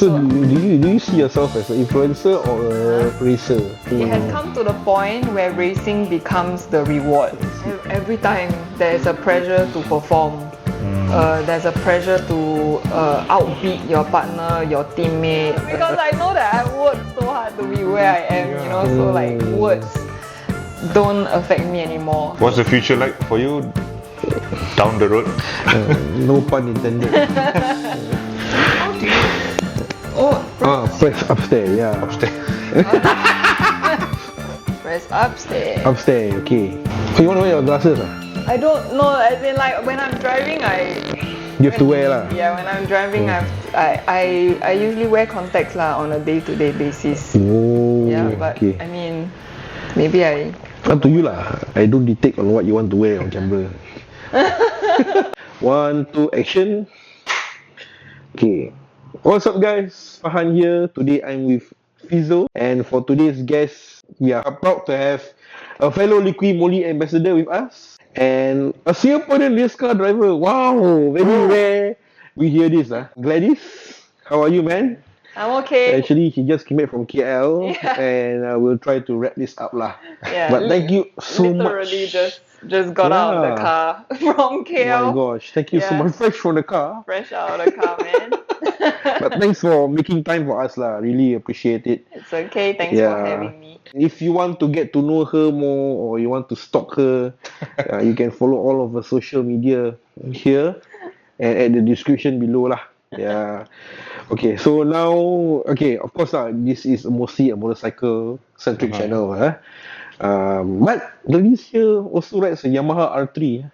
So do you see yourself as an influencer or a racer? It has come to the point where racing becomes the reward. Every time there's a pressure to perform. There's a pressure to outbeat your partner, your teammate. Because I know that I worked so hard to be where I am, you know, so like words don't affect me anymore. What's the future like for you down the road? No pun intended. How do you... Press upstairs, yeah. Upstairs. Press upstairs. Upstairs, okay. So you want to wear your glasses? I don't know, as in like when I'm driving, You have to wear lah. Yeah, when I'm driving, I usually wear contacts lah on a day-to-day basis. Oh, Yeah, but okay. I mean, maybe I... Up to you lah. I don't dictate on what you want to wear on camera. 1, 2, action. Okay. What's up guys? Fahan here. Today I'm with Fizo, and for today's guest, we are proud to have a fellow Liqui Moly ambassador with us and a Singaporean race car driver. Wow, very rare we hear this. Gladys, how are you, man? I'm okay. Actually, he just came back from KL, Yeah. and we'll try to wrap this up lah. Yeah, But thank you so literally much. just got out of the Yeah. car from Oh KL. my gosh, thank you so Yeah. much. Fresh from the car. Fresh out of the car, man. But thanks for making time for us lah. Really appreciate it. It's okay. Thanks for having me. If you want to get to know her more or you want to stalk her, you can follow all of her social media here and at the description below lah. Yeah. Okay, so now, of course this is mostly a motorcycle centric channel. But Gladys here also rides a Yamaha R3.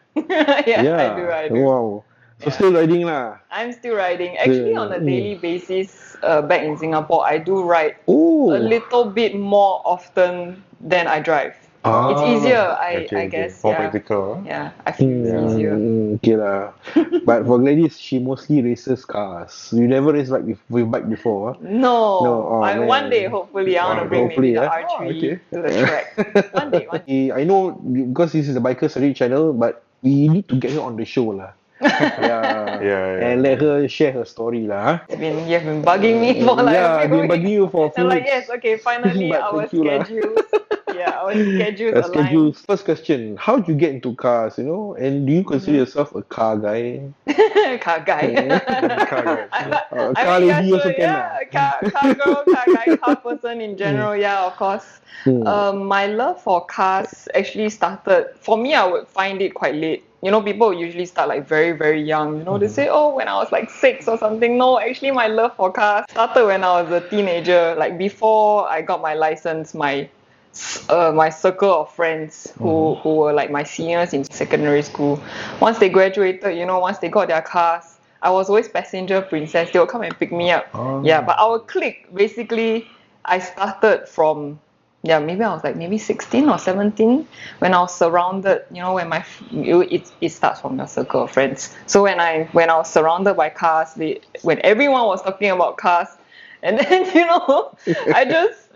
Yeah, I do. Wow. So still riding lah. I'm still riding. Actually, on a daily basis, back in Singapore, I do ride Oh. a little bit more often than I drive. It's easier, I guess. More Yeah. practical. Yeah, I feel it's easier. Okay lah. But for Gladys, she mostly races cars. You never race with bike before? No, Oh, man. one day, hopefully, I want to bring maybe Hopefully, the eh? R3 Okay. to the track. One day. I know because this is a biker story channel, but we need to get her on the show lah. Yeah. And let her share her story lah. You've been bugging me for like Yeah, a I've few been weeks. bugging you for a few I'm like, weeks. yes, okay, finally But our thank you lah. schedules. Our schedules aligned. First question: how did you get into cars? And do you consider yourself a car guy? Car guy. I Car mean, lady also can lah. car girl, car guy, car person in general. Yeah, of course. My love for cars actually started. For me, I would find it quite late. People usually start like very, very young. They say, oh, when I was like 6 or something. No, actually, my love for cars started when I was a teenager. Like before I got my license, my circle of friends who were like my seniors in secondary school, once they graduated, once they got their cars, I was always passenger princess. They would come and pick me up. Yeah, but our clique, basically, I started from, maybe I was like maybe 16 or 17 when I was surrounded, when it starts from your circle of friends. So when I was surrounded by cars, when everyone was talking about cars, and then,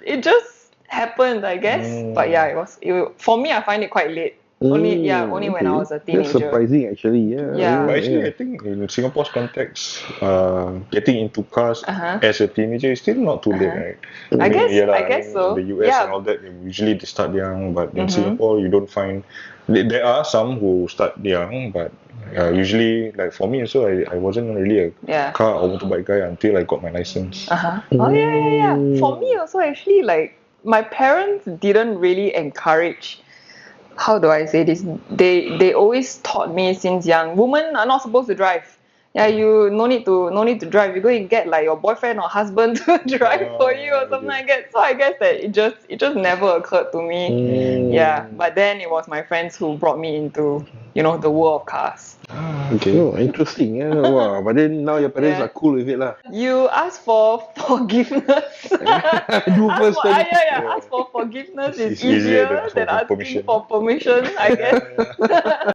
it just happened, I guess. But for me, I find it quite late. Only when I was a teenager. That's surprising actually. Yeah. But actually, I think in Singapore's context, getting into cars as a teenager is still not too late, right? I guess so. In the US and all that, usually they start young, but in Singapore, you don't find. There are some who start young, but usually, like for me also, I wasn't really a car or motorbike guy until I got my license. Oh yeah. For me also, actually, like my parents didn't really encourage. How do I say this? They always taught me since young, women are not supposed to drive. Yeah, you no need to drive. You go and get like your boyfriend or husband to drive for you or something like that. So I guess that it just never occurred to me. Yeah, but then it was my friends who brought me into the world of cars. Okay. Oh, interesting. Yeah. Wow. But then now your parents are cool with it lah. You ask for forgiveness. Ask for forgiveness is easier than asking for permission, I guess.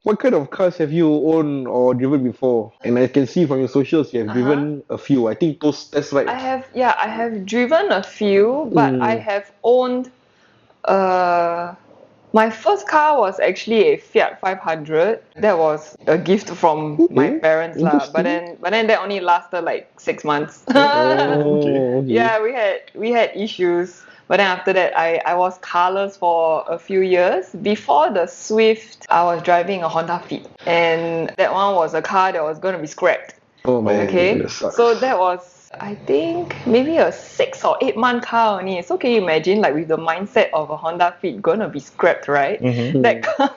What kind of cars have you owned or driven before? And I can see from your socials you have driven a few. I think those test rides. I have driven a few, but I have owned My first car was actually a Fiat 500. That was a gift from my parents lah. But then that only lasted like 6 months. Okay. Yeah, we had issues. But then after that, I was carless for a few years. Before the Swift, I was driving a Honda Fit. And that one was a car that was going to be scrapped. Oh man, okay. that sucks. So that was, I think, maybe a 6 or 8 month car only. So can you imagine, like with the mindset of a Honda Fit gonna be scrapped, right? That car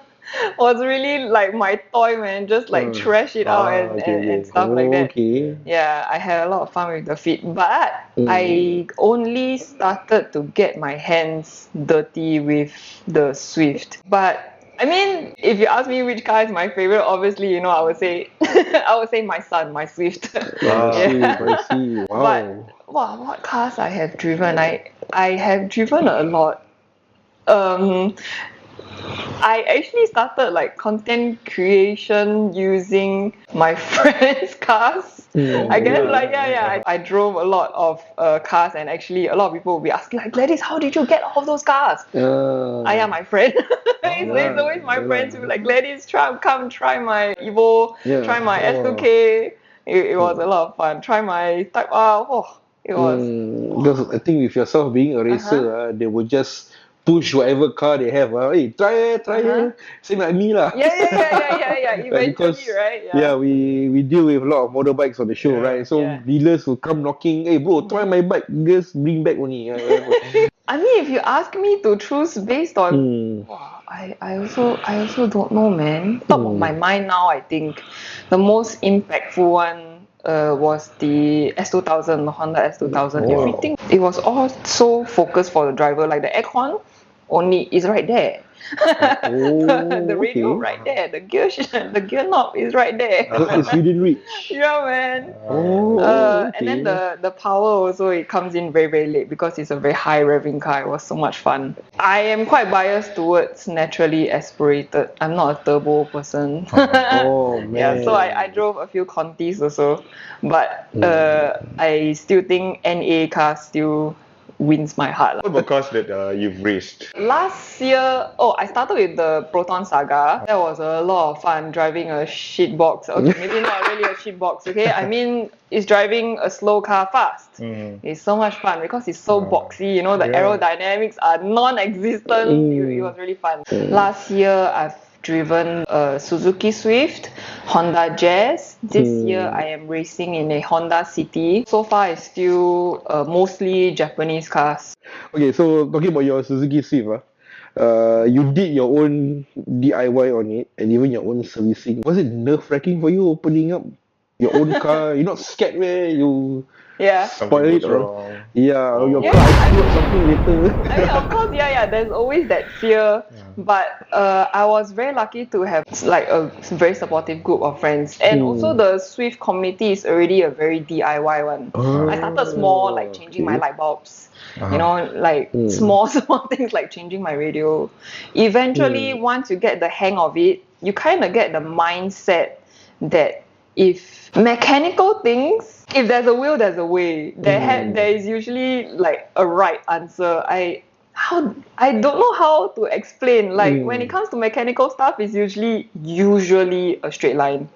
was really like my toy, man. Just like trash it out and stuff like that. Okay. Yeah, I had a lot of fun with the Fit, but I only started to get my hands dirty with the Swift. But I mean, if you ask me which car is my favorite, obviously, I would say, my son, my Swift. I see. Wow. But what cars I have driven? I have driven a lot. I actually started like content creation using my friends' cars. I guess I drove a lot of cars, and actually a lot of people will be asking like, Gladys, how did you get all of those cars? My friend. It's always my friends who like, Gladys, come try my Evo, try my S2K. It was a lot of fun. Try my Type R. It was. Because I think with yourself being a racer, they will just push whatever car they have. Hey, try it. Same like me lah. Yeah. Eventually, because, right? Yeah, we deal with a lot of motorbikes on the show, right? So dealers will come knocking. Hey, bro, try my bike. Just bring back only. I mean, if you ask me to choose based on, I also don't know, man. Top of my mind now, I think the most impactful one was the S2000, the Honda S2000. Everything, it was all so focused for the driver. Like the aircon only is right there. The radio right there. The gear knob is right there. It's within reach. Yeah, man. And then the power also, it comes in very, very late because it's a very high revving car. It was so much fun. I am quite biased towards naturally aspirated. I'm not a turbo person. Oh man. Yeah, so I drove a few Contis also, but I still think NA cars still wins my heart. What about cars that you've raced? Last year, I started with the Proton Saga. That was a lot of fun, driving a shitbox. Okay, maybe not really a shitbox, okay? I mean, it's driving a slow car fast. It's so much fun because it's so boxy, the aerodynamics are non-existent. It was really fun. Last year, I've driven a Suzuki Swift, Honda Jazz. This year I am racing in a Honda City. So far it's still mostly Japanese cars. Okay, so talking about your Suzuki Swift, you did your own DIY on it and even your own servicing. Was it nerve-wracking for you opening up your own car? You're not scared where you spoil it or your car explode something later? I mean, of course, there's always that fear. But I was very lucky to have like a very supportive group of friends. And also the Swift community is already a very DIY one. I started small, like changing my light bulbs. Small things like changing my radio. Eventually, once you get the hang of it, you kind of get the mindset that if mechanical things, if there's a will, there's a way. There is usually like a right answer. I don't know how to explain. Like when it comes to mechanical stuff, it's usually a straight line.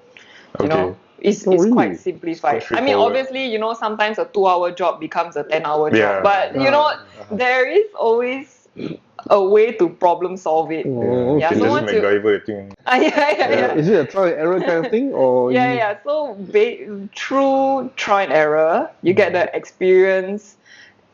It's quite simplified. I mean, obviously, sometimes a 2-hour job becomes a 10-hour job. But there is always a way to problem solve it. So once you MacGyver thing. Is it a trial and error kind of thing, or? So through trial and error, you get the experience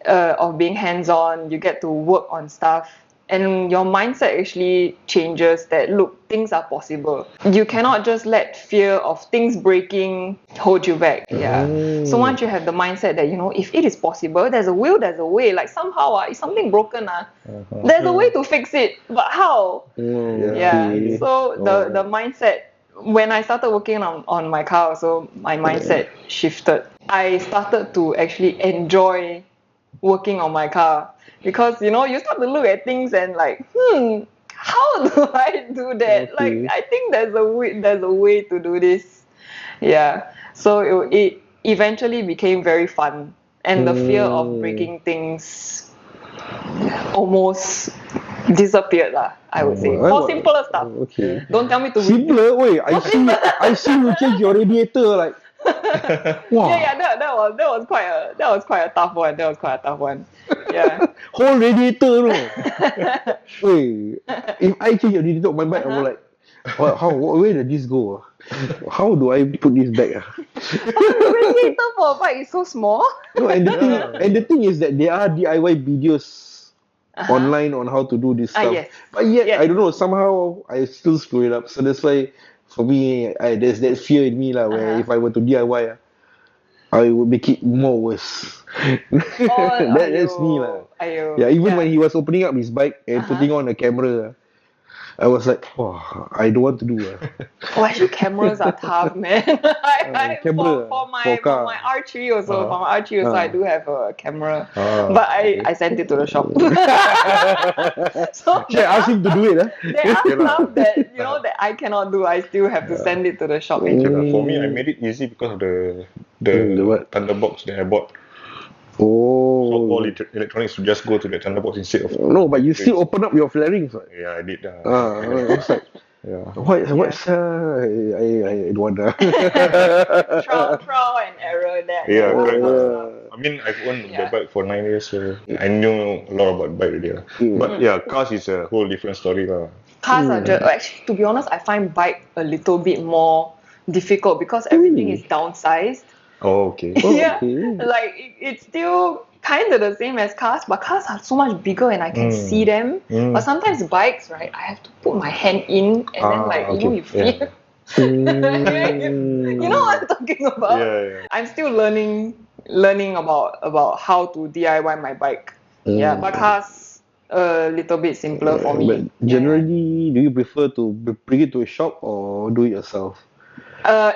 of being hands-on. You get to work on stuff, and your mindset actually changes. That look, things are possible. You cannot just let fear of things breaking hold you back. So once you have the mindset that if it is possible, there's a will, there's a way. Like somehow, if something broken, there's a way to fix it. But how? So the mindset. When I started working on my car, also my mindset shifted. I started to actually enjoy working on my car because you start to look at things and like, how do I do that? Like I think there's a way to do this. So it eventually became very fun, and the fear of breaking things almost disappeared lah, I would say. For simpler stuff. Okay. Don't tell me to simpler. Wait, I see you change your radiator like. Wow. Yeah, that was quite a tough one. Yeah. Whole radiator, no. Wait, if I change your radiator on my bike, I will like, where did this go? How do I put this back? The radiator for a bike is so small. No, and the thing is that there are DIY videos online on how to do this stuff. Yes. But yet, I don't know, somehow I still screw it up. So that's why, for me, there's that fear in me where if I were to DIY, I would make it more worse. That's me . Yeah, even when he was opening up his bike and putting on a camera, I was like, I don't want to do . Actually, cameras are tough, man. Camera for my R3 also, I do have a camera, but I sent it to the shop. So I asked him to do it. There are stuff that that I cannot do. I still have to send it to the shop. For me, I made it easy because of the Thunderbox that I bought. Oh. So all electronics to just go to the Thunderbox instead of. No, but you still open up your flarings. Yeah, I did. I was like, what's I don't want trial and error there. Yeah, correct. I mean, I've owned the bike for 9 years, so I knew a lot about bike already. But yeah, cars is a whole different story. Cars are just, actually, to be honest, I find bike a little bit more difficult because everything is downsized. Oh, okay. Like it's still kind of the same as cars, but cars are so much bigger and I can see them. But sometimes bikes, right, I have to put my hand in and then you feel. You know what I'm talking about? Yeah. I'm still learning about how to DIY my bike. But cars a little bit simpler for me. But generally, do you prefer to bring it to a shop or do it yourself?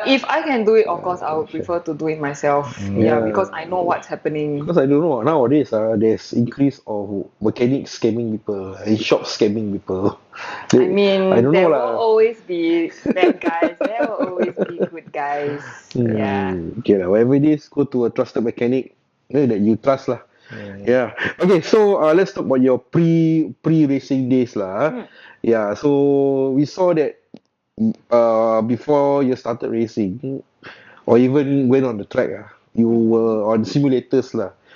If I can do it, of course, I would prefer to do it myself. Because I know what's happening. Because I don't know, nowadays there's increase of mechanics scamming people and shops scamming people. I mean, there will always be bad guys. There will always be good guys. Okay, whatever it is, go to a trusted mechanic that you trust . Okay, so let's talk about your pre-racing days . So we saw that before you started racing or even went on the track, you were on simulators .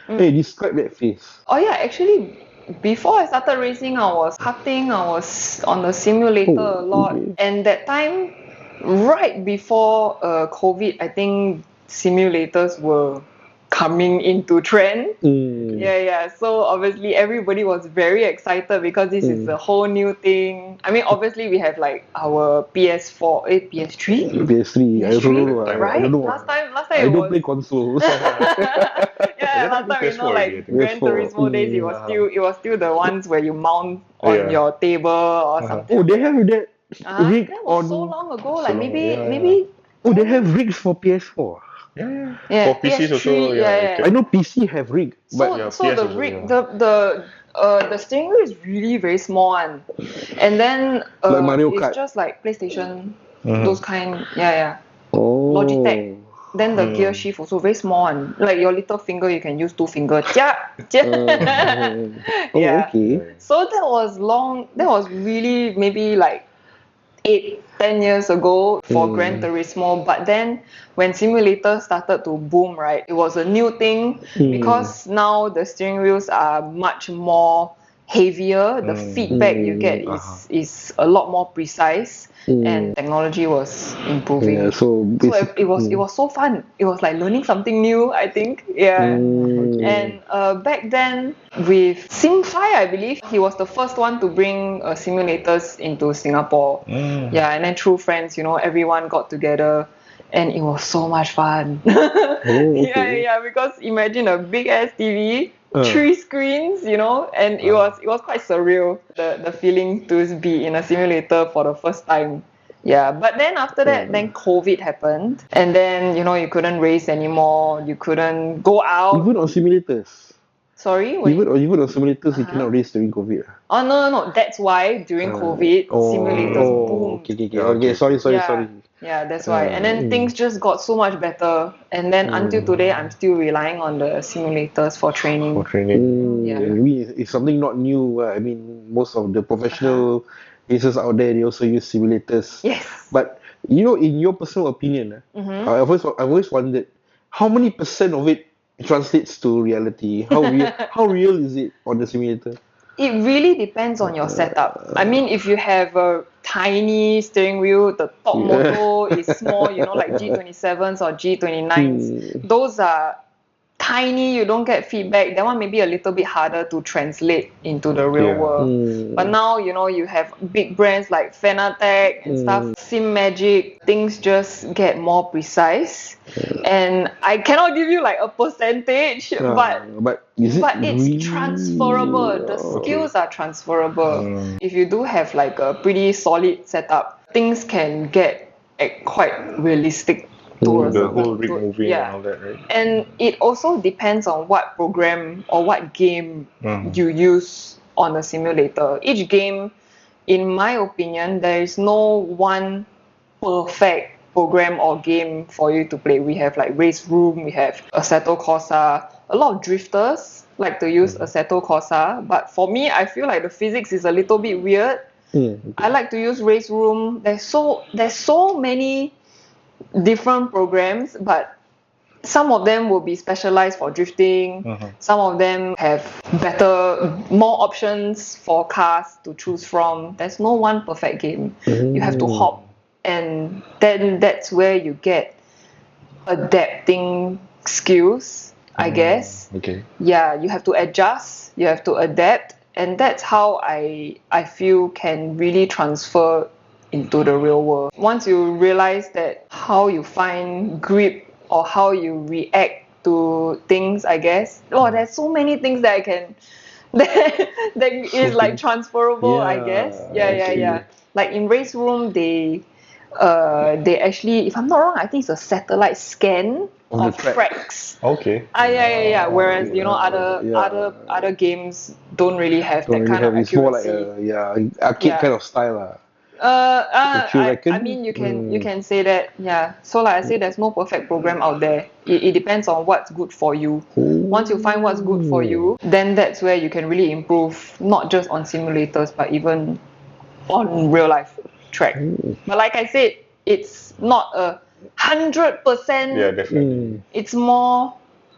Hey, describe that phase. Actually, before I started racing, I was karting, I was on the simulator a lot. And that time, right before COVID, I think simulators were coming into trend. So obviously everybody was very excited because this is a whole new thing. I mean, obviously we have like our PS3. PS3. I don't know. Right? I don't know. Last time I don't play consoles. Last time like Gran Turismo days, it was still the ones where you mount on your table or something. Oh, they have that rig that was on. So long ago, like maybe. Oh, they have rigs for PS4. Yeah. For PCs also. I know PC have rig, but so the rig, the steering wheel is really very small one, and then like Mario Kart. It's just like PlayStation, those kind. Oh. Logitech. Then the gear shift also very small one. Like your little finger, you can use 2 fingers. Okay. So that was long. That was really maybe like 8-10 years ago for Gran Turismo. But then when simulators started to boom, right, it was a new thing because now the steering wheels are much more heavier. The feedback you get is a lot more precise. And technology was improving. So it was so fun. It was like learning something new, I think. And back then with Sim5, I believe he was the first one to bring simulators into Singapore. And then through friends, everyone got together. And it was so much fun. Because imagine a big ass TV, 3 screens, and it was quite surreal, the feeling to be in a simulator for the first time. But then after that, then COVID happened, and then you couldn't race anymore, you couldn't go out. Even on simulators. Sorry? Even on simulators, you cannot race during COVID. Oh, no. That's why during COVID, simulators boomed. Okay. Sorry. Yeah, that's why. And then things just got so much better. And then until today, I'm still relying on the simulators for training. Yeah. I mean, it's something not new. I mean, most of the professional racers out there, they also use simulators. Yes. But in your personal opinion, I've always wondered how many % of it translates to reality. How real is it on the simulator? It really depends on your setup. I mean, if you have a tiny steering wheel, the top motor is small, like G27s or G29s. Those are tiny, you don't get feedback. That one may be a little bit harder to translate into the real world. But now, you have big brands like Fanatec and stuff, SimMagic, things just get more precise. And I cannot give you like a percentage, but it's transferable. The skills are transferable. If you do have like a pretty solid setup, things can get quite realistic. The whole rig moving and all that, right? And it also depends on what program or what game you use on the simulator. Each game, in my opinion, there is no one perfect program or game for you to play. We have like Race Room, we have Assetto Corsa. A lot of drifters like to use Assetto Corsa, but for me, I feel like the physics is a little bit weird. I like to use Race Room. There's so many different programs, but some of them will be specialized for drifting. Some of them have more options for cars to choose from. There's no one perfect game. You have to hop, and then that's where you get adapting skills, I guess. Yeah, you have to adjust, you have to adapt, and that's how I feel can really transfer into the real world. Once you realize that how you find grip or how you react to things, I guess. There's so many things that I can that is like transferable, I guess. Yeah. Like in Race Room, they actually, if I'm not wrong, I think it's a satellite scan of tracks. Yeah. Whereas other games don't really have that kind of accuracy. It's more like arcade kind of style. I mean, you can say that, yeah. So like I say, there's no perfect program out there. It depends on what's good for you. Once you find what's good for you, then that's where you can really improve, not just on simulators, but even on real life track. But like I said, it's not 100%. Yeah, definitely. It's more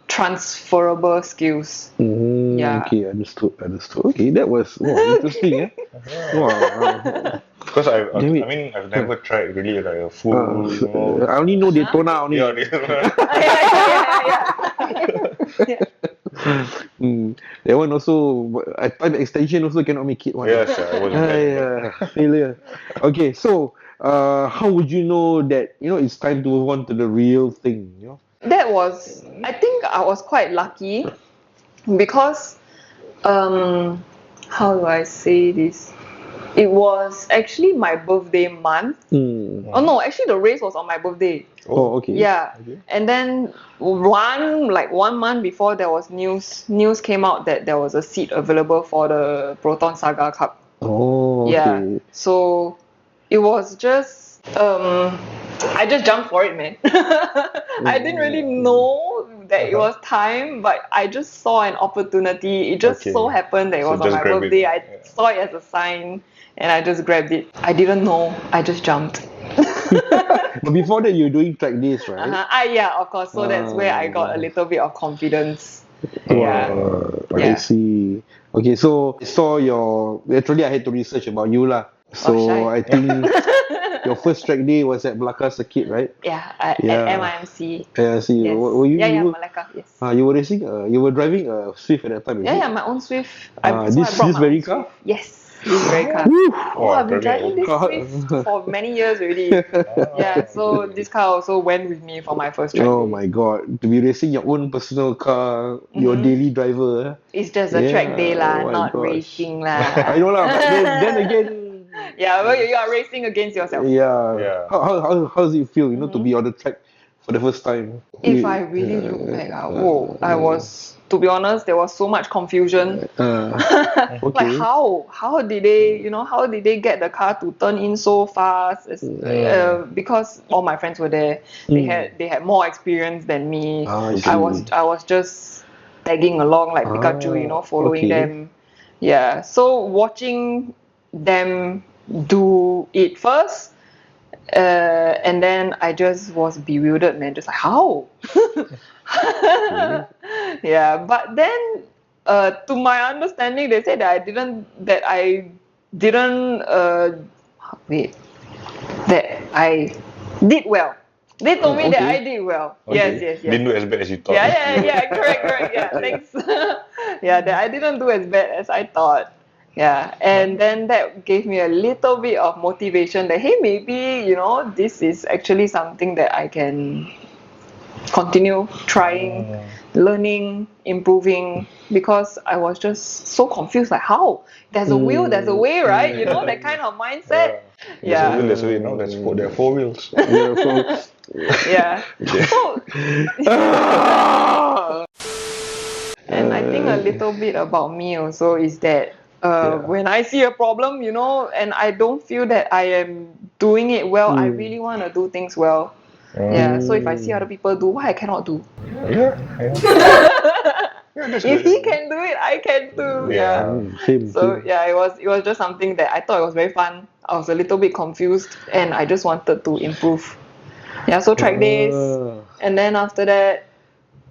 transferable skills. Okay, understood. Okay, that was interesting. Wow. Because I've never tried really like a full. I only know Daytona only. Yeah, Daytona. That one also, I thought the extension also cannot make it. Yes, I wasn't. Failure. Okay, so how would you know that it's time to move on to the real thing? I think I was quite lucky because how do I say this? It was actually my birthday month. Oh no, actually the race was on my birthday. Oh, okay. Yeah. Okay. And then one month before, there was news came out that there was a seat available for the Proton Saga Cup. Oh, okay. Yeah. So it was just I just jumped for it, man. I didn't really know that it was time, but I just saw an opportunity. It just so happened that it was on my birthday. I saw it as a sign and I just grabbed it. I didn't know. I just jumped. But before that, you were doing track days, right? Yeah, of course. So that's where I got a little bit of confidence. I see. Okay, so I saw actually I had to research about you lah. So I think your first track day was at Malacca Circuit, right? Yeah, at MIMC. Yeah, see. Yes. Were you? Malacca. Yes. You were racing. You were driving a Swift at that time. Yeah, my own Swift. This very car? Yes. This very car. I've been driving this Swift for many years already. Yeah, so this car also went with me for my first track. Oh my god, to be racing your own personal car, your daily driver. It's just a track day lah, not racing lah. I know lah, but then again. Yeah, well, you are racing against yourself. Yeah. How does it feel, to be on the track for the first time? If I really look back, I was, to be honest, there was so much confusion. Like Okay. how did they, how did they get the car to turn in so fast? Because all my friends were there. They had more experience than me. I I was just tagging along like Pikachu, following okay. them. Yeah. So watching them do it first, and then I just was bewildered, man. Just like how? Yeah, but then, to my understanding, they said that I didn't wait, that I did well. They told me that I did well. Okay. Yes. Didn't do as bad as you thought. Yeah, correct. Yeah, thanks. Yeah, that I didn't do as bad as I thought. Yeah, and then that gave me a little bit of motivation that, hey, maybe, this is actually something that I can continue trying, learning, improving, because I was just so confused, like how? There's a wheel, there's a way, right? That kind of mindset. There's a wheel, there's a way, there are 4 wheels. Yeah. So, and I think a little bit about me also is that when I see a problem, and I don't feel that I am doing it well, I really want to do things well. Yeah, so if I see other people do, what I cannot do? Yeah. If he can do it, I can too. Yeah. Same. So yeah, it was just something that I thought it was very fun. I was a little bit confused, and I just wanted to improve. Yeah, so track days, and then after that,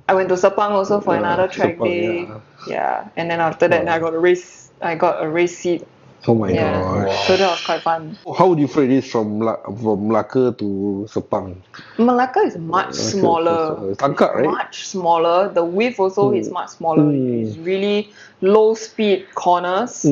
I went to Sepang also for another track day. Yeah, and then after that, I got a race seat. Oh my gosh. So that was quite fun. How different it is from Melaka to Sepang? Melaka is much smaller. Tangkak, right? Much smaller. The width also is much smaller. It's really low speed corners.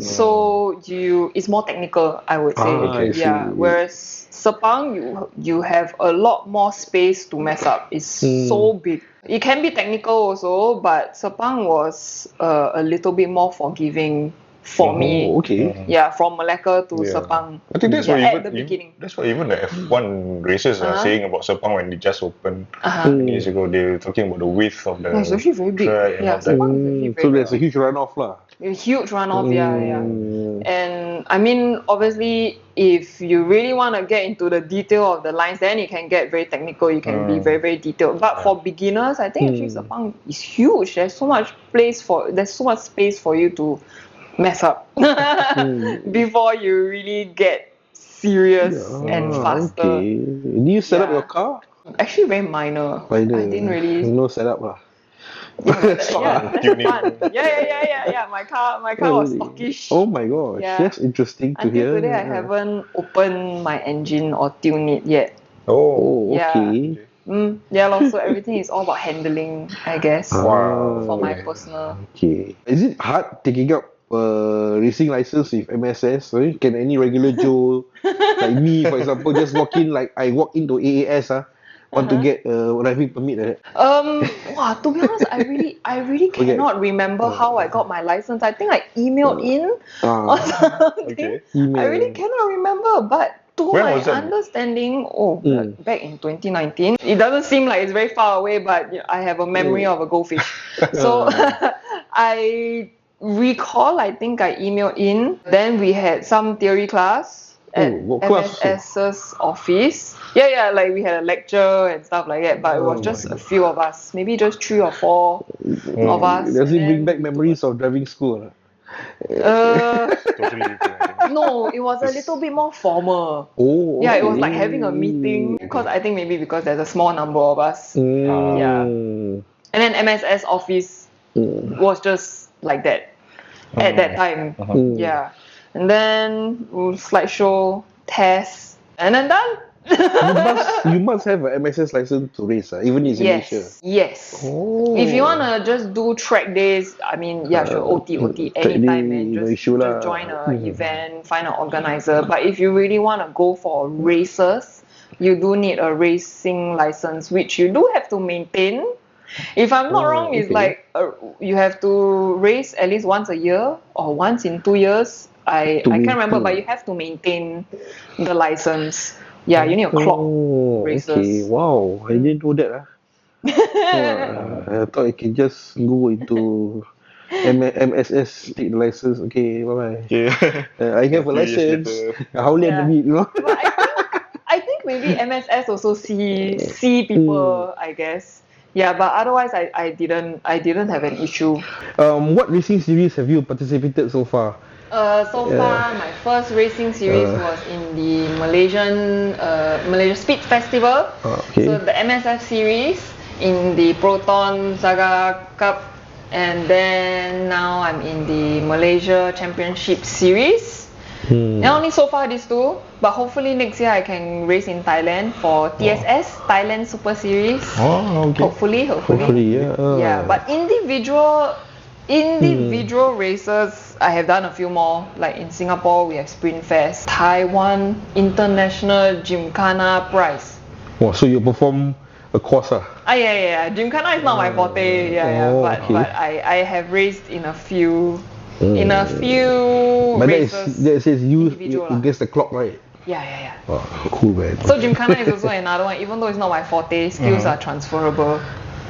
So it's more technical, I would say. I Yeah. see. Whereas Sepang, you have a lot more space to mess up. It's so big. It can be technical also, but Sepang was a little bit more forgiving for me. Okay. Yeah, from Malacca to Sepang. I think that's at the beginning. That's what even the F1 racers are saying about Sepang when they just opened years ago. They were talking about the width of the It's actually very big. track and Yeah, all that. Sepang is actually very So there's a big. huge runoff lah. A huge runoff, yeah. And I mean, obviously, if you really want to get into the detail of the lines, then you can get very technical. You can be very, very detailed. But for beginners, I think actually Sepang is huge. There's so much space for you to mess up before you really get serious and faster. Okay. Did you set up your car? Actually, very minor. I didn't really. No setup lah. That's fun. Yeah. My car was stockish. Oh my gosh, Yeah. that's interesting to hear. Until today, I haven't opened my engine or tuned it yet. Oh, Yeah. okay. So everything is all about handling, I guess. Wow. For my personal. Okay. Is it hard taking up racing license with MSS? Sorry, can any regular Joe like me, for example, just walk in like I walk into AAS want to get a driving permit? To be honest, I really cannot remember how I got my license. I think I emailed in or something. Okay. I really cannot remember, but to When my was that? understanding, back in 2019. It doesn't seem like it's very far away, but I have a memory of a goldfish. So I recall, I think I emailed in. Then we had some theory class at what class? MSS's office. Yeah, like we had a lecture and stuff like that, but it was just a few of us, maybe just 3 or 4 of us. Does it and bring then- back memories of driving school? Totally different. I think. No, it was a little bit more formal. Oh, Yeah, it was okay. like having a meeting, because I think maybe because there's a small number of us. Yeah. And then MSS office was just like that at that time. Yeah. And then slideshow, test, and then done. You must have an MSS license to race, even in Malaysia. Yes. If you wanna just do track days, I mean, sure, OT anytime, man. no Just issue lah. join an event, find an organizer. But if you really wanna go for races, you do need a racing license, which you do have to maintain. If I'm not wrong, it's like you have to race at least once a year or once in 2 years. I can't remember, but you have to maintain the license. Yeah, you need a clock races. Okay. Wow, I didn't know that. I thought I can just go into MSS, take the license. Okay, bye bye. Okay. I have a 2 years license. later. How late Yeah. a bit, you know? But I think maybe MSS also see people, I guess. Yeah, but otherwise I didn't have an issue. What racing series have you participated so far? So far my first racing series was in the Malaysia Speed Festival. Okay. So the MSF series in the Proton Saga Cup, and then now I'm in the Malaysia Championship series. Now only so far these two, but hopefully next year I can race in Thailand for TSS, Thailand Super Series. Oh, okay. Hopefully, yeah. Yeah, but individual races, I have done a few more. Like in Singapore, we have Sprint Fest, Taiwan International Gymkhana Prize. Oh, so you perform a course, Yeah. Gymkhana is not my forte. But I have raced in a few But races. that says you individual against the clock, right? Yeah. Oh, cool, man. So Gymkhana is also another one. Even though it's not my forte, skills are transferable.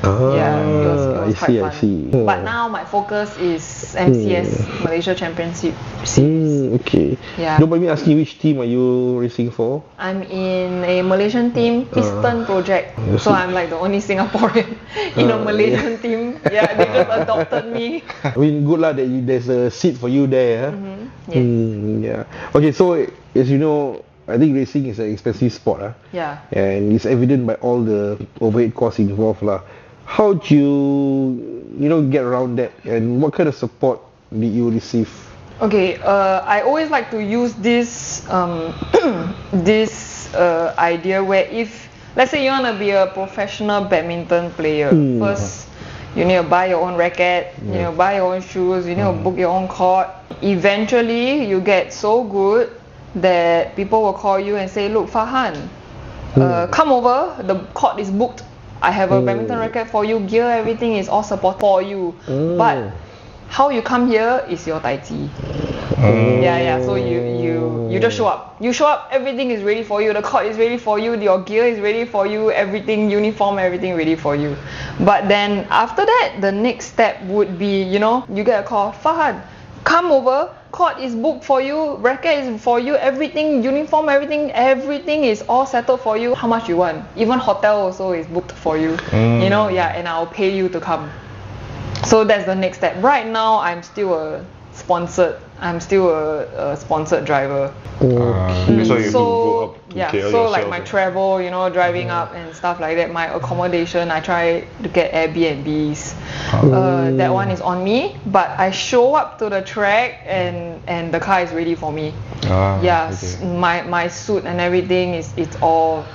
It was quite fun. I see. But now my focus is MCS, Malaysia Championship Series. Okay. Yeah. Don't mind me asking, which team are you racing for? I'm in a Malaysian team, Piston Project. So I'm like the only Singaporean in a Malaysian team. Yeah, they just adopted me. I mean, good lah that there's a seat for you there. Yes. Yeah. Okay, so as you know, I think racing is an expensive sport. Yeah. And it's evident by all the overhead costs involved. How do you get around that? And what kind of support did you receive? Okay, I always like to use this idea where if, let's say you want to be a professional badminton player, first you need to buy your own racket, you need to buy your own shoes, you need to book your own court. Eventually, you get so good that people will call you and say, look, Farhan, come over, the court is booked. I have a badminton racket for you, gear, everything is all support for you. But how you come here is your taiji. So you just show up. You show up, everything is ready for you, the court is ready for you, your gear is ready for you, everything, uniform, everything ready for you. But then after that, the next step would be, you get a call, Farhan, come over, court is booked for you, racket is for you, everything, uniform, everything is all settled for you. How much you want? Even hotel also is booked for you. And I'll pay you to come. So that's the next step. Right now, I'm still a sponsored driver. So you have to go up to KL so yourself, like my travel, driving up and stuff like that, my accommodation, I try to get Airbnbs. That one is on me, but I show up to the track and the car is ready for me. My suit and everything it's all.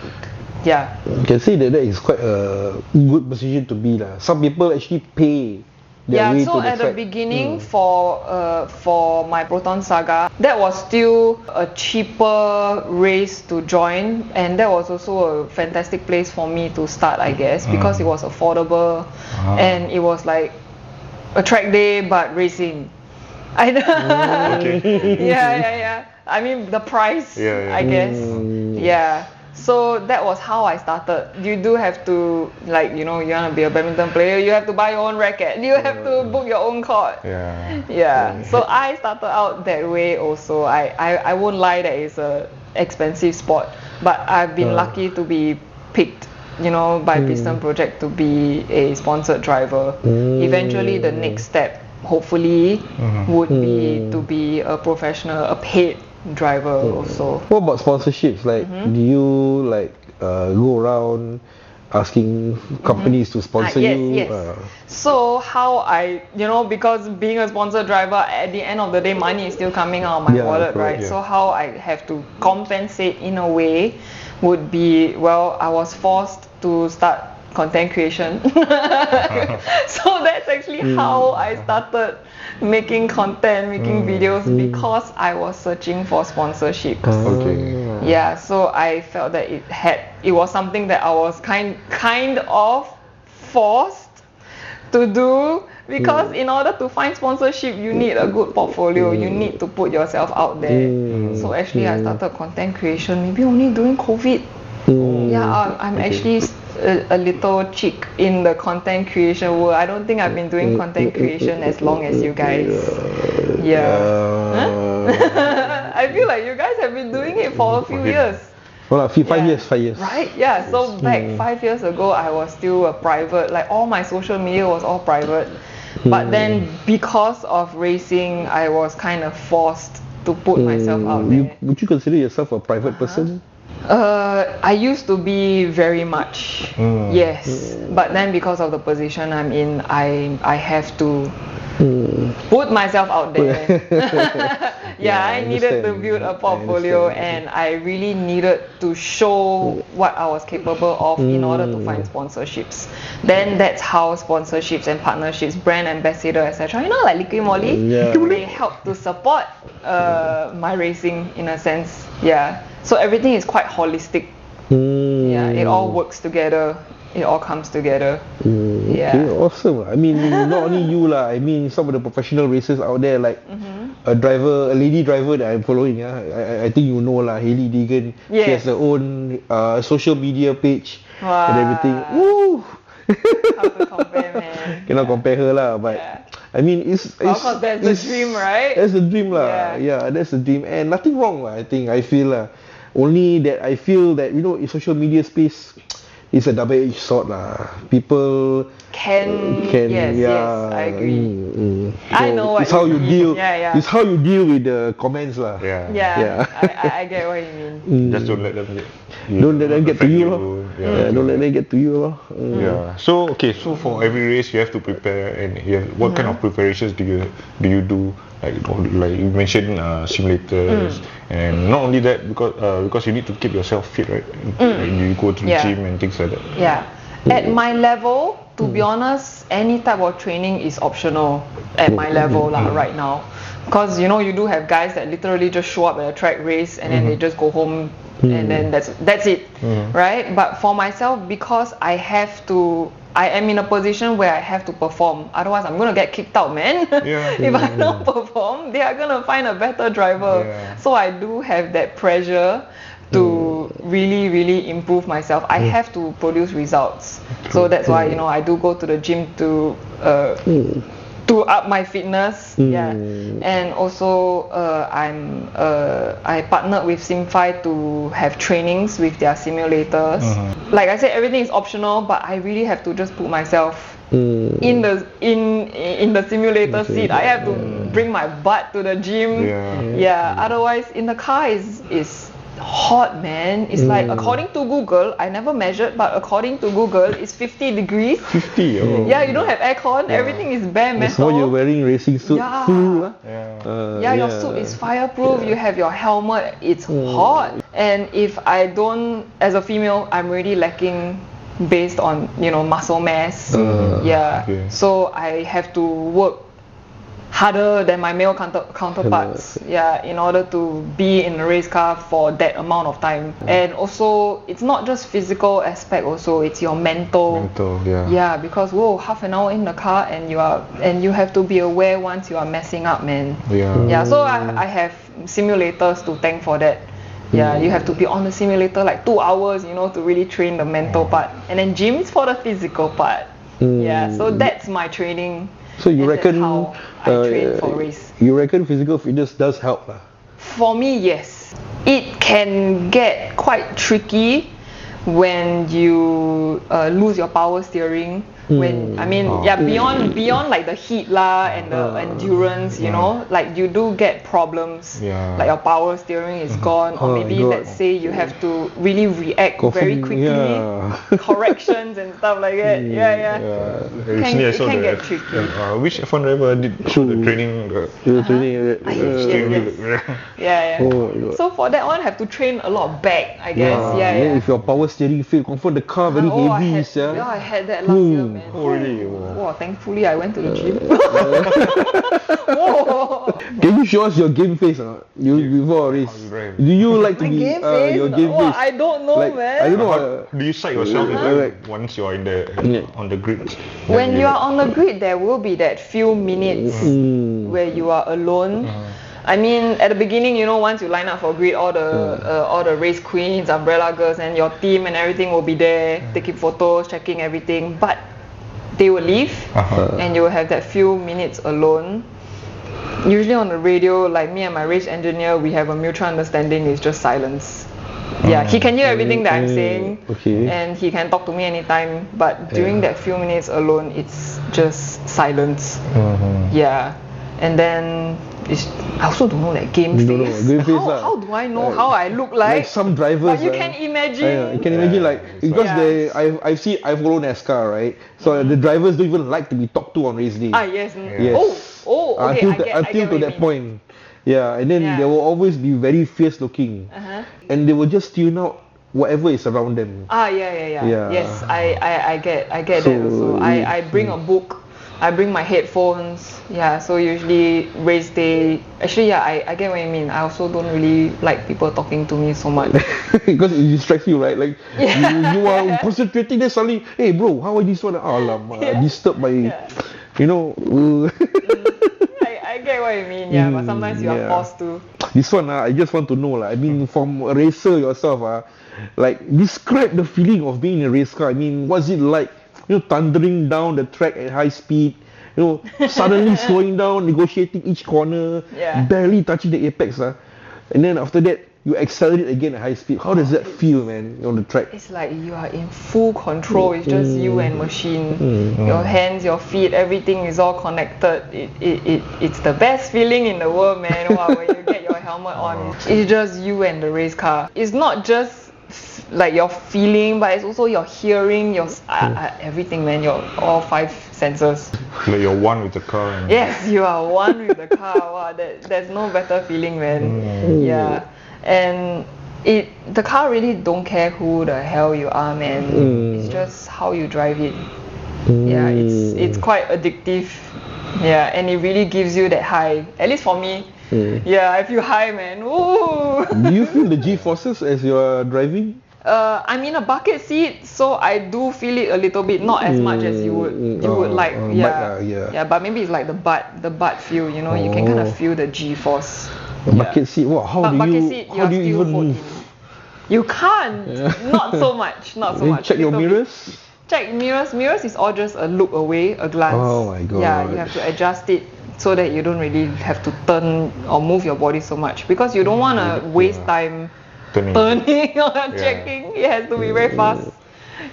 Yeah. You can say that is quite a good position to be. Some people actually pay their way so to the at track. the beginning for my Proton Saga, that was still a cheaper race to join, and that was also a fantastic place for me to start, I guess, because it was affordable and it was like a track day but racing. Yeah. I mean the price, I guess. Yeah. So that was how I started. You do have to, you want to be a badminton player, you have to buy your own racket, you have to book your own court. So I started out that way also. I won't lie that it's a expensive sport, but I've been lucky to be picked, by Piston Project to be a sponsored driver. Eventually the next step, hopefully, would be to be a professional, a paid driver also. What about sponsorships? Do you go around asking companies to sponsor you? Yes. So how I, because being a sponsored driver, at the end of the day, money is still coming out of my wallet, right? So how I have to compensate in a way would be, I was forced to start content creation. So that's actually how I started making content, making videos, because I was searching for sponsorships. So I felt that it was something that I was kind of forced to do Because in order to find sponsorship, you need a good portfolio. You need to put yourself out there. So actually, I started content creation maybe only during COVID. Yeah, I'm actually a little chick in the content creation world. I don't think I've been doing content creation as long as you guys. I feel like you guys have been doing it for a few years. Well, 5 years. Right? Yeah. So back 5 years ago, I was still a private. Like all my social media was all private. But then because of racing, I was kind of forced to put myself out there. Would you consider yourself a private person? I used to be very much, yes. But then because of the position I'm in, I have to put myself out there. I needed to build a portfolio, and I really needed to show what I was capable of in order to find sponsorships. Then that's how sponsorships and partnerships, brand ambassador, etc. You know, like Liqui Moly, they help to support my racing in a sense. So everything is quite holistic. It all works together. It all comes together. Okay, awesome. I mean, not only you lah. I mean, some of the professional racers out there, like a lady driver that I'm following. I think you know lah, Hailey Deegan. She has her own social media page and everything. Woo! How to compare, man? Cannot compare her lah, but I mean, it's of course that's the dream, right? That's the dream lah. Yeah, that's the dream, and nothing wrong lah. I feel lah. Only that I feel that, you know, in social media space, it's a double-edged sword lah. People can yes, I agree. So I know what it's how you deal. Yeah. It's how you deal with the comments lah. I get what you mean. Just don't let them get. Don't let them get to you, lor. Don't let them get to you, lor. So for every race you have to prepare, and what kind of preparations do you do? Like you mentioned simulators, and not only that, because you need to keep yourself fit, right? Like you go to the gym and things like that. At my level, to be honest, any type of training is optional at my level right now. Because you know, you do have guys that literally just show up at a track race and then they just go home and then that's it, right? But for myself, because I am in a position where I have to perform. Otherwise, I'm gonna get kicked out, man. If I don't perform, they are gonna find a better driver. So I do have that pressure to really, really improve myself. I have to produce results. So that's why, you know, I do go to the gym to up my fitness. And also I partnered with Simfy to have trainings with their simulators. Like I said, everything is optional, but I really have to just put myself in the simulator seat. I have to bring my butt to the gym. Otherwise in the car is hot, man. It's like, according to Google, I never measured, but according to Google, it's 50 degrees. 50? Oh. Yeah, you don't have aircon. Everything is bare metal. So you're wearing racing suit full. Your suit is fireproof. You have your helmet. It's hot. And if I don't, as a female, I'm already lacking based on, you know, muscle mass. So I have to work harder than my male counterparts, in order to be in a race car for that amount of time. And also, it's not just physical aspect. Also, it's your mental. Because half an hour in the car and you have to be aware once you are messing up, man. So I have simulators to thank for that. You have to be on the simulator like 2 hours, you know, to really train the mental part. And then gym is for the physical part. So that's my training. So you reckon how I train for race? You reckon physical fitness does help lah? For me, yes. It can get quite tricky when you lose your power steering. When beyond like the heat lah and the endurance, you know, like you do get problems. Like your power steering is gone, or maybe let's say you have to really react very quickly, corrections and stuff like that. Recently I saw can get tricky. Which F1 driver did show the training? So for that one, have to train a lot of back, I guess. If your power steering fail, confirm the car very heavy. I had that last year, man. Oh really? Thankfully I went to the gym. Can you you show us your game face before a race? Do you like to My be game face? your game face? I don't know, man. I don't know. Do you sight yourself once you're on the grid? When you are on the grid, there will be that few minutes where you are alone. I mean, at the beginning, once you line up for grid, all the race queens, umbrella girls, and your team and everything will be there, taking photos, checking everything. But they will leave, and you will have that few minutes alone. Usually on the radio, like me and my race engineer, we have a mutual understanding. It's just silence. Yeah, he can hear everything that I'm saying, and he can talk to me anytime. But during that few minutes alone, it's just silence. Yeah, and then I also don't know that game face. How do I know how I look like? Like some drivers. But you can imagine. You can imagine because I follow NASCAR, right? So the drivers don't even like to be talked to on race day. Yes. Okay. Until to that point. Yeah, and then they will always be very fierce looking, and they will just tune out whatever is around them. Yeah. Yes, I get that also. I bring a book. I bring my headphones. Yeah, so usually race day. Actually, I get what you mean. I also don't really like people talking to me so much. Because it distracts you, right? Like you are concentrating, then suddenly, hey bro, how are this one? Disturbed by, I get what you mean, but sometimes you are forced to. This one, I just want to know, I mean, from a racer yourself, describe the feeling of being in a race car. I mean, what's it like? Thundering down the track at high speed, suddenly slowing down, negotiating each corner, barely touching the apex, and then after that, you accelerate again at high speed. How does that feel, man, on the track? It's like you are in full control. It's just you and machine. Your hands, your feet, everything is all connected. It's the best feeling in the world, man. Wow, when you get your helmet on, it's just you and the race car. It's not just like your feeling, but it's also your hearing, your everything, man. Your all 5 senses. Like you're one with the car. Yes, you are one with the car. Wow, there's no better feeling, man. Yeah, and the car really don't care who the hell you are, man. It's just how you drive it. Yeah, it's quite addictive. Yeah, and it really gives you that high. At least for me. Yeah, I feel high, man. Ooh. Do you feel the G-forces as you are driving? I'm in a bucket seat, so I do feel it a little bit, not as much as you would like. But maybe it's like the butt feel, you can kind of feel the G-force. Bucket seat, how do you even move? You can't. Not so much. Check your mirrors. Check mirrors. Mirrors is all just a look away, a glance. Oh my god. Yeah, you have to adjust it so that you don't really have to turn or move your body so much, because you don't want to waste time turning or checking. It has to be very fast.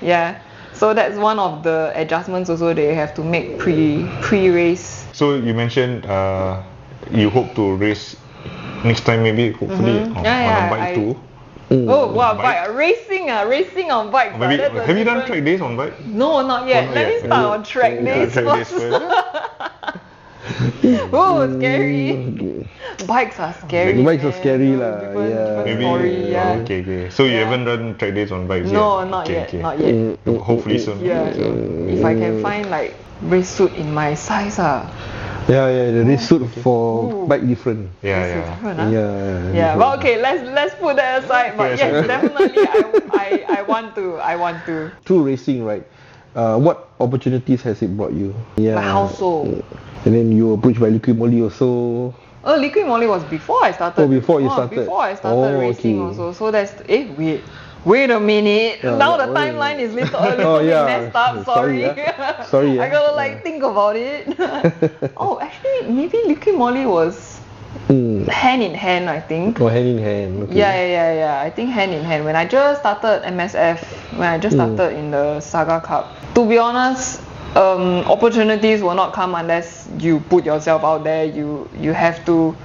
Yeah, so that's one of the adjustments also they have to make pre-race. So you mentioned you hope to race next time, maybe hopefully on a bike too. Bike. Racing on bike. Maybe have you done track days on bike? No, not yet. Let me start on track days first. Oh, scary. Bikes are scary. The bikes are scary Maybe. Okay. So you haven't done track days on bikes yet? No, not yet. Hopefully soon. Yeah. If I can find like race suit in my size, the race suit for bike different. Yeah. But okay, let's put that aside. But yes, definitely, I want to. Through racing, right? What opportunities has it brought you? But how so? And then you were approached by Liquid Molly also. Oh, Liquid Molly was before I started. Before you started. Before I started racing also. So that's wait a minute. Now the timeline is little bit messed up. Sorry. I gotta think about it. Actually, maybe Liquid Molly was hand in hand, I think. Hand in hand. Okay. Yeah. I think hand in hand. When I just started MSF, when I just started in the Saga Cup, to be honest, opportunities will not come unless you put yourself out there. You have to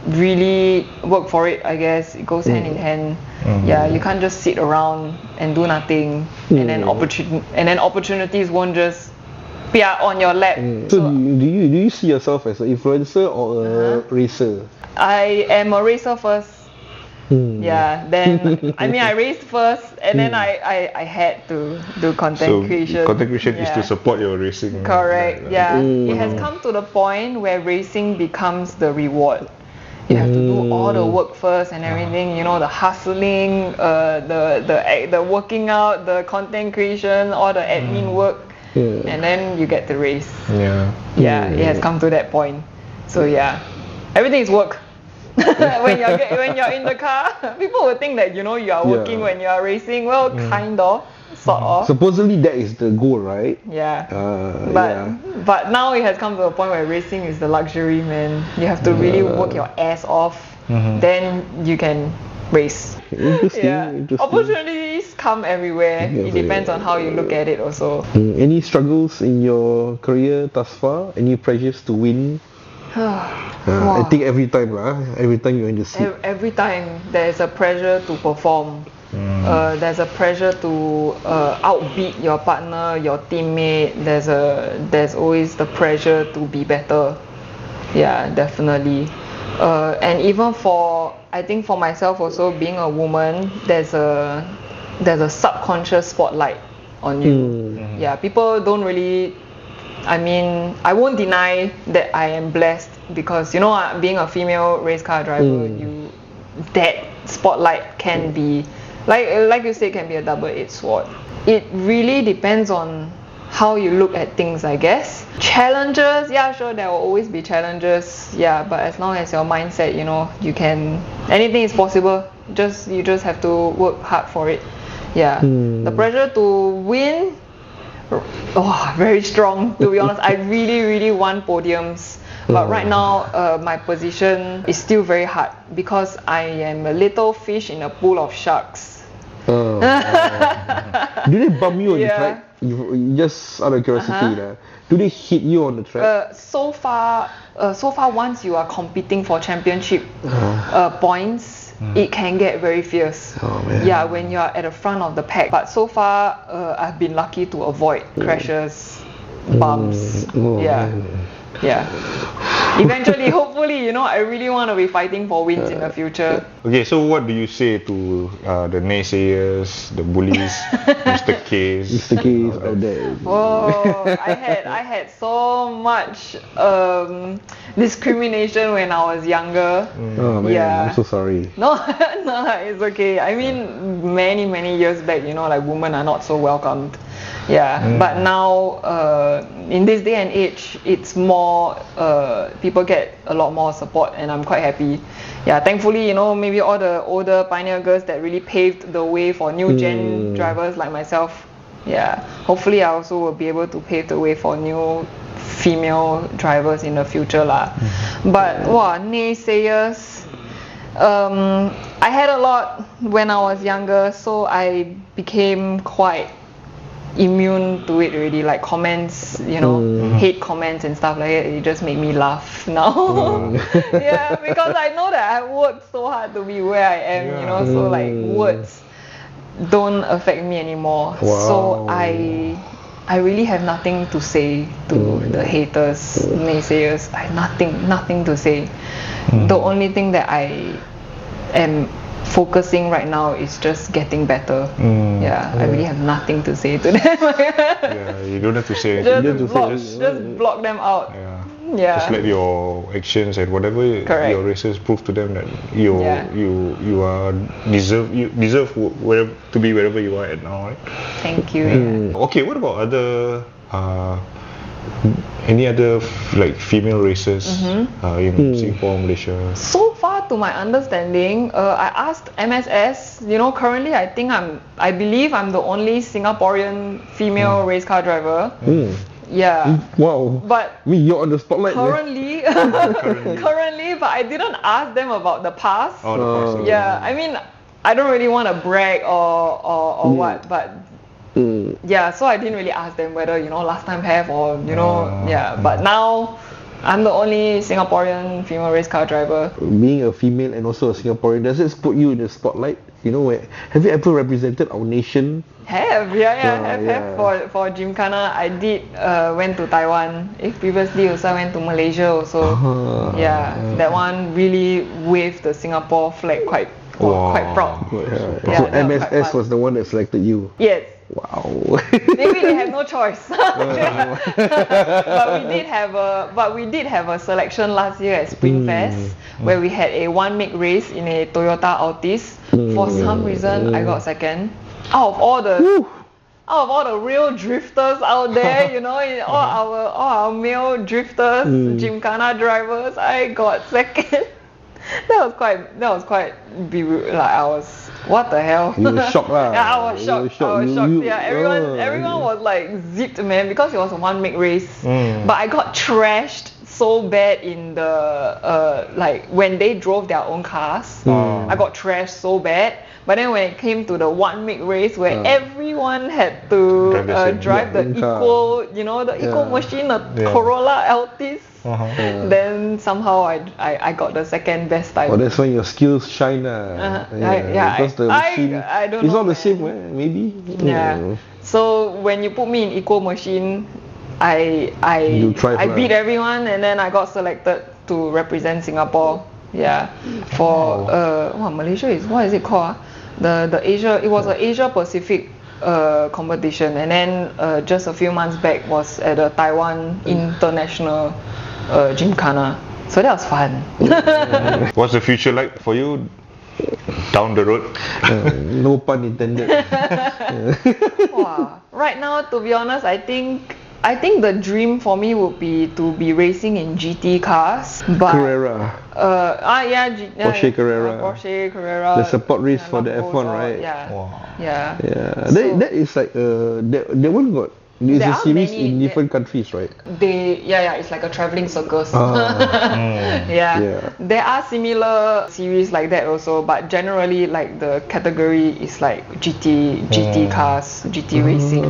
really work for it, I guess. It goes hand in hand. Yeah, you can't just sit around and do nothing, and then opportunities won't just be on your lap. So do you see yourself as an influencer or a racer? I am a racer first. Yeah, then I mean I raced first and then I had to do content creation. Content creation is to support your racing. Correct. Yeah. It has come to the point where racing becomes the reward. You have to do all the work first and everything, you know, the hustling, the working out, the content creation, all the admin work, and then you get to race. Yeah, it has come to that point. So yeah, everything is work. when you're in the car, people will think that, you know, you are working when you are racing. Well, kind of, sort of. Supposedly that is the goal, right? Yeah. But now it has come to a point where racing is the luxury, man. You have to really work your ass off, then you can race. Interesting. Opportunities come everywhere. It depends on how you look at it also. Any struggles in your career thus far? Any pressures to win? I think every time you're in the seat. Every time there's a pressure to perform. There's a pressure to outbeat your partner, your teammate. There's always the pressure to be better. Yeah, definitely. And even I think for myself also, being a woman, there's a subconscious spotlight on you. Yeah, people don't really. I mean, I won't deny that I am blessed because, you know, being a female race car driver, that spotlight can be, like you say, can be a double-edged sword. It really depends on how you look at things, I guess. Challenges, yeah, sure, there will always be challenges, yeah, but as long as your mindset, you know, anything is possible. You just have to work hard for it. Yeah, the pressure to win. Very strong, to be honest. I really, really want podiums. But right now, my position is still very hard because I am a little fish in a pool of sharks. Do they bump you on the track? Just out of curiosity, do they hit you on the track? So far, once you are competing for championship points, it can get very fierce. Yeah, when you are at the front of the pack. But so far, I've been lucky to avoid crashes, bumps. Yeah. Eventually, hopefully, you know, I really want to be fighting for wins in the future. Okay, so what do you say to the naysayers, the bullies, Mr. Case? Mr. Case out there. I had so much discrimination when I was younger. Oh man, I'm so sorry. No, it's okay. I mean, many years back, you know, like women are not so welcomed. Yeah, but now in this day and age, it's more people get a lot more support, and I'm quite happy. Yeah, thankfully, you know, maybe all the older pioneer girls that really paved the way for new gen drivers like myself. Yeah, hopefully I also will be able to pave the way for new female drivers in the future lah. But naysayers. I had a lot when I was younger, so I became quite immune to it already, like comments, you know, hate comments and stuff like that. It just made me laugh now. Yeah, because I know that I worked so hard to be where I am, you know, so like words don't affect me anymore. So I really have nothing to say to the haters, naysayers. I have nothing to say. The only thing that I am focusing right now is just getting better. I really have nothing to say to them. You don't have to say anything. Just block them out. Just let your actions and whatever your races prove to them that you deserve to be wherever you are at now, right? Thank you. Okay, what about other any other like female races in Singapore, Malaysia? So far, to my understanding, I asked MSS. You know, currently I believe I'm the only Singaporean female race car driver. Yeah. Wow. But I mean, you're on the spotlight. Currently, but I didn't ask them about the past. Yeah. I mean, I don't really want to brag or what, but. Yeah, so I didn't really ask them whether, you know, last time have or, you know, but now I'm the only Singaporean female race car driver. Being a female and also a Singaporean, does it put you in the spotlight? You know, have you ever represented our nation? Have for Gymkhana. I did went to Taiwan. Previously also went to Malaysia also. That one really waved the Singapore flag quite quite proud. So MSS was the one that selected you. Yes. Wow. Maybe they have no choice. But we did have a selection last year at Springfest where we had a 1 meg race in a Toyota Altis. For some reason, I got second. Out of all the real drifters out there, you know, all our male drifters, Gymkhana drivers, I got second. That was quite like I was, what the hell? You were shocked lah. Yeah, I was shocked. Yeah, everyone was like zipped, man, because it was a 1 meg race. But I got trashed so bad in the like when they drove their own cars. I got trashed so bad. But then when it came to the 1 meg race where everyone had to drive the eco, you know, the eco machine, the Corolla Altis. Then somehow I got the second best time. Oh, that's when your skills shine. Because the machine, I don't it's know, all the same, maybe. Yeah. So when you put me in eco machine, I beat everyone, and then I got selected to represent Singapore. Yeah, for Malaysia is, what is it called? The Asia. It was an Asia Pacific competition, and then just a few months back was at the Taiwan International Gymkhana. So that was fun. What's the future like for you down the road? No pun intended. Wow. Right now, to be honest, I think the dream for me would be to be racing in GT cars. But Carrera. Porsche Carrera. Porsche Carrera. The support race for the F1, right? Yeah. Wow. Yeah. That is like that one got. It's a series in different countries, right? It's like a traveling circus. There are similar series like that also, but generally like the category is like GT cars, GT racing.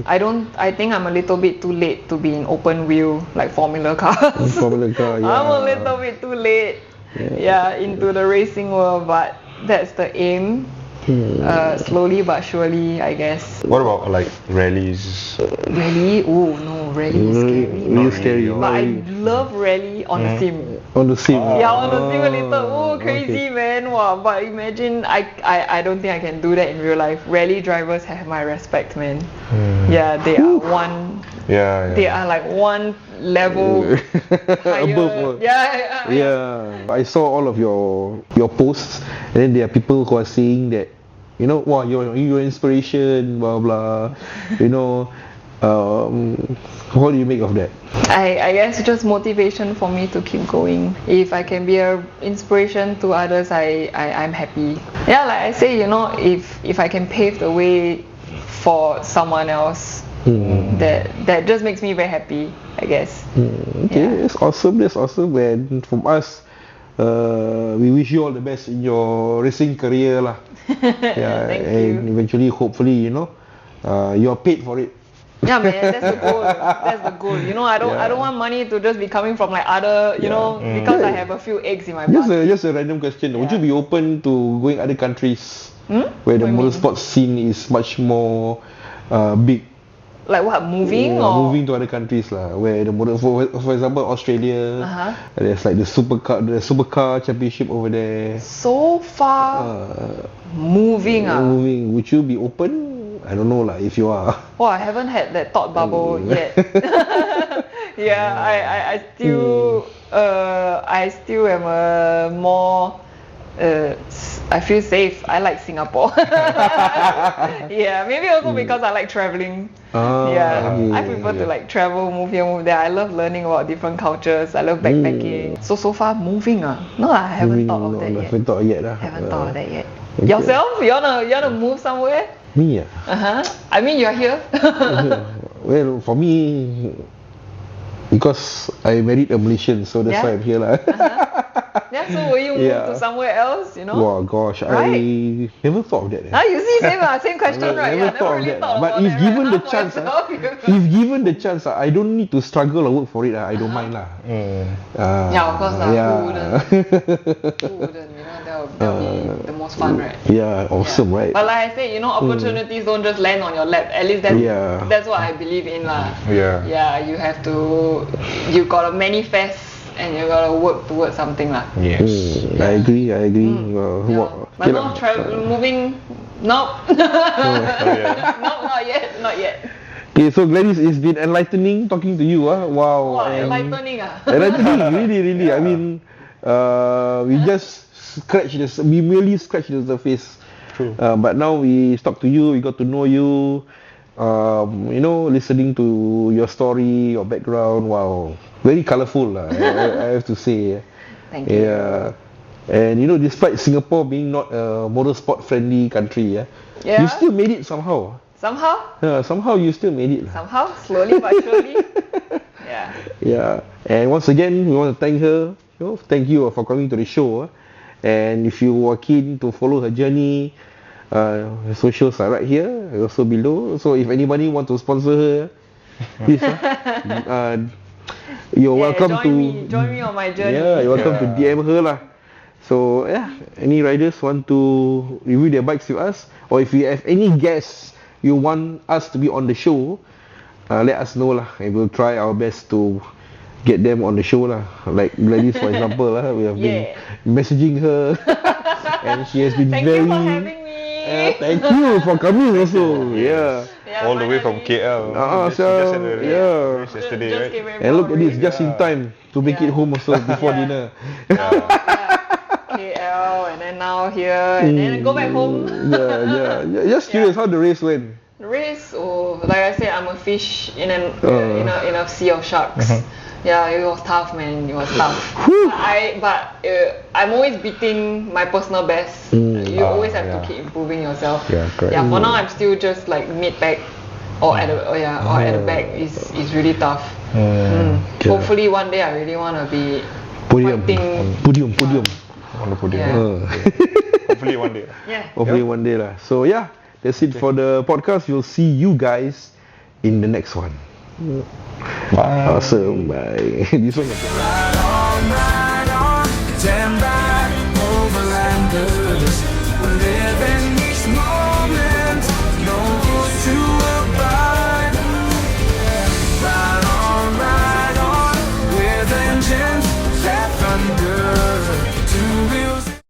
I think I'm a little bit too late to be in open wheel like Formula cars. Formula car, I'm a little bit too late. Into the racing world, but that's the aim. Slowly but surely, I guess. What about like rallies? Rally? Oh no, rally is scary. Really scary. But I love rally on the sim. On the sim? Yeah, on the simulator. Oh, crazy, man. Wow, but imagine, I don't think I can do that in real life. Rally drivers have my respect, man. Yeah, they are one. They are like one level higher. Above. I saw all of your posts, and then there are people who are saying that, you know, wow, you're inspiration, blah blah. You know, what do you make of that? I guess just motivation for me to keep going. If I can be an inspiration to others, I'm happy. Yeah, like I say, you know, if I can pave the way for someone else, that just makes me very happy, I guess. That's awesome. And from us, we wish you all the best in your racing career lah. Thank you. And eventually, hopefully, you know, you're paid for it. Yeah, man, that's the goal. You know, I don't want money to just be coming from like other, you know, because I have a few eggs in my basket. Just a random question. Would you be open to going other countries where the motorsport scene is much more big? Like what, moving or moving to other countries lah, where the motor, for example, Australia, there's like the supercar championship over there. So far, moving. Would you be open? I don't know lah, if you are. Well, I haven't had that thought bubble yet. I still am a more. I feel safe. I like Singapore. Maybe also because I like traveling. I prefer to like travel, move here, move there. I love learning about different cultures. I love backpacking. So far moving. No, I haven't thought of that yet. Haven't thought yet. Haven't thought of that yet. Yourself? You wanna move somewhere? Me? I mean, you're here. Well, for me, because I married a Malaysian, so that's why I'm here lah. So will you move to somewhere else, you know? Wow, gosh, right? I never thought of that. You see, same question, right? Never thought of that. But if given the chance, if given the chance, I don't need to struggle or work for it. I don't mind lah. Of course lah. Who wouldn't? You know, that would be the most fun, right? Awesome, right? But like I say, you know, opportunities don't just land on your lap. At least that's what I believe in lah. You have to, you gotta manifest and you gotta work towards something lah. Yes. I agree. But now moving. Nope. Nope, not yet. Okay, so Gladys, it's been enlightening talking to you. Wow. Wow, enlightening. Enlightening, really. I mean, we merely scratched the surface. True. But now we talk to you, we got to know you. Listening to your story, your background. Wow, very colourful. I have to say. Thank you. Yeah. And despite Singapore being not a motorsport friendly country, you still made it somehow. Somehow you still made it. Somehow, slowly but surely. Yeah. And once again, we want to thank her. Thank you for coming to the show. And if you are keen to follow her journey, her socials are right here, also below. So if anybody want to sponsor her, please. You're welcome to join me on my journey. Yeah, you're welcome to DM her lah. So any riders want to review their bikes with us, or if you have any guests you want us to be on the show, let us know lah, and we'll try our best to get them on the show lah. Like Gladys, for example, we have been messaging her, and she has been Thank you for having me. Thank you for coming also. All the way from KL. Just yesterday, right? And look at this, just in time to make it home also before dinner. KL, and then now here, and then go back home. Just curious how the race went. The race, like I said, I'm a fish in a sea of sharks. Yeah, it was tough, man. It was tough. I'm always beating my personal best. You always have to keep improving yourself. Yeah, correct. Yeah, for now I'm still just like mid-pack or at the back is really tough. Hopefully one day I really want to be fighting. Podium. On the podium. Hopefully one day. Hopefully one day lah. So that's it for the podcast. We'll see you guys in the next one. Bye. Awesome. Bye. This one.